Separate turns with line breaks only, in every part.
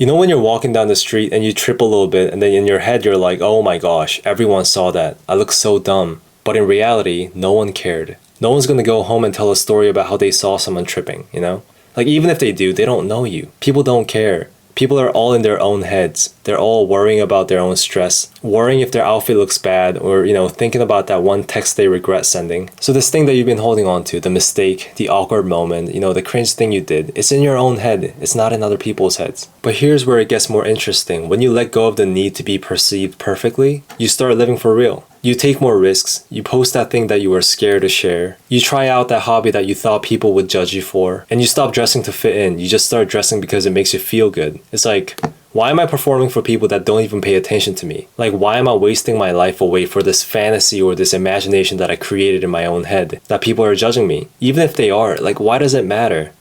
You know when you're walking down the street and you trip a little bit and then in your head you're like, oh my gosh, everyone saw that. I look so dumb. But in reality, no one cared. No one's gonna go home and tell a story about how they saw someone tripping, you know? Like even if they do, they don't know you. People don't care. People are all in their own heads. They're all worrying about their own stress, worrying if their outfit looks bad or, thinking about that one text they regret sending. So this thing that you've been holding on to, the mistake, the awkward moment, the cringe thing you did, it's in your own head. It's not in other people's heads. But here's where it gets more interesting. When you let go of the need to be perceived perfectly, you start living for real. You take more risks, you post that thing that you were scared to share, you try out that hobby that you thought people would judge you for, and you stop dressing to fit in. You just start dressing because it makes you feel good. It's like, why am I performing for people that don't even pay attention to me? Like, why am I wasting my life away for this fantasy or this imagination that I created in my own head that people are judging me? Even if they are, like, why does it matter?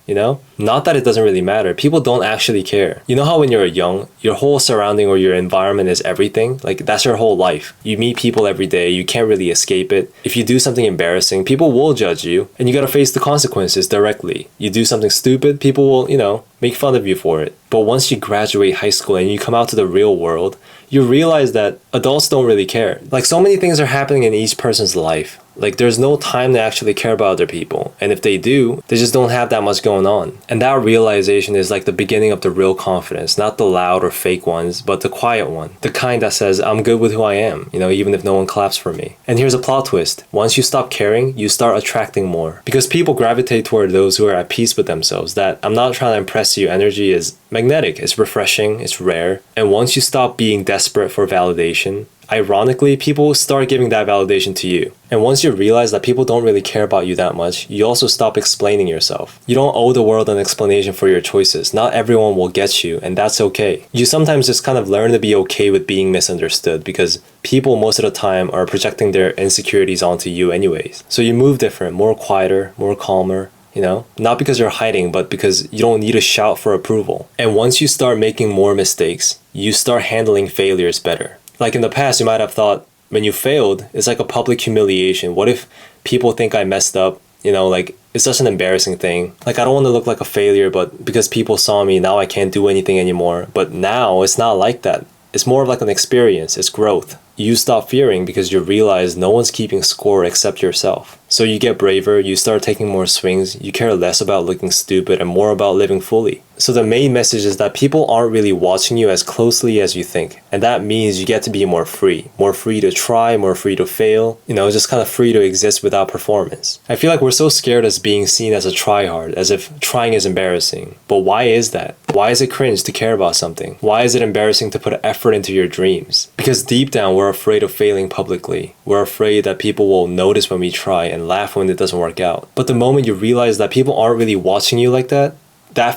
Not that it doesn't really matter. People don't actually care. You know how when you're young, your whole surrounding or your environment is everything? Like, that's your whole life. You meet people every day. You can't really escape it. If you do something embarrassing, people will judge you, and you gotta face the consequences directly. You do something stupid, people will, make fun of you for it. But once you graduate high school and you come out to the real world, you realize that adults don't really care. Like, so many things are happening in each person's life. Like, there's no time to actually care about other people. And if they do, they just don't have that much going on. And that realization is like the beginning of the real confidence. Not the loud or fake ones, but the quiet one. The kind that says, I'm good with who I am, even if no one claps for me. And here's a plot twist. Once you stop caring, you start attracting more. Because people gravitate toward those who are at peace with themselves. That I'm not trying to impress you energy is magnetic. It's refreshing. It's rare. And once you stop being desperate for validation, ironically, people start giving that validation to you. And once you realize that people don't really care about you that much, you also stop explaining yourself. You don't owe the world an explanation for your choices. Not everyone will get you, and that's okay. You sometimes just kind of learn to be okay with being misunderstood because people most of the time are projecting their insecurities onto you anyways. So you move different, more quieter, more calmer. Not because you're hiding, but because you don't need to shout for approval. And once you start making more mistakes, you start handling failures better. Like in the past, you might have thought when you failed, it's like a public humiliation. What if people think I messed up? It's such an embarrassing thing. Like, I don't want to look like a failure, but because people saw me, now I can't do anything anymore. But now it's not like that. It's more of like an experience. It's growth. You stop fearing because you realize no one's keeping score except yourself. So you get braver, you start taking more swings, you care less about looking stupid and more about living fully. So the main message is that people aren't really watching you as closely as you think. And that means you get to be more free to try, more free to fail, just kind of free to exist without performance. I feel like we're so scared as being seen as a tryhard, as if trying is embarrassing. But why is that? Why is it cringe to care about something? Why is it embarrassing to put effort into your dreams? Because deep down, we're afraid of failing publicly. We're afraid that people will notice when we try and laugh when it doesn't work out. But the moment you realize that people aren't really watching you like that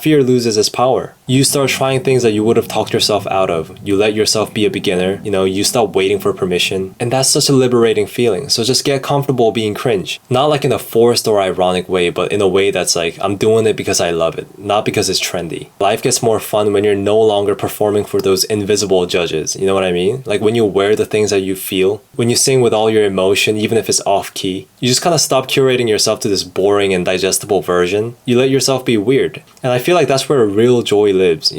fear loses its power. You start trying things that you would have talked yourself out of. You let yourself be a beginner. You stop waiting for permission. And that's such a liberating feeling. So just get comfortable being cringe. Not like in a forced or ironic way, but in a way that's like, I'm doing it because I love it, not because it's trendy. Life gets more fun when you're no longer performing for those invisible judges. You know what I mean? Like when you wear the things that you feel, when you sing with all your emotion, even if it's off key, you just kind of stop curating yourself to this boring and digestible version. You let yourself be weird. And I feel like that's where real joy lives,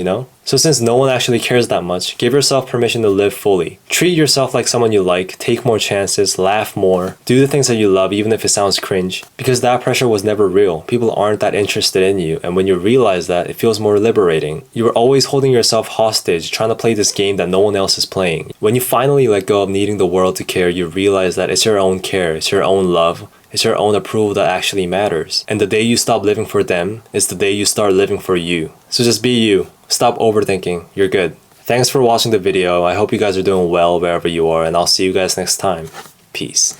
So since no one actually cares that much, give yourself permission to live fully. Treat yourself like someone you like, take more chances, laugh more, do the things that you love even if it sounds cringe. Because that pressure was never real. People aren't that interested in you, and when you realize that, it feels more liberating. You were always holding yourself hostage, trying to play this game that no one else is playing. When you finally let go of needing the world to care, you realize that it's your own care, it's your own love, it's your own approval that actually matters. And the day you stop living for them is the day you start living for you. So just be you. Stop overthinking. You're good. Thanks for watching the video. I hope you guys are doing well wherever you are, and I'll see you guys next time. Peace.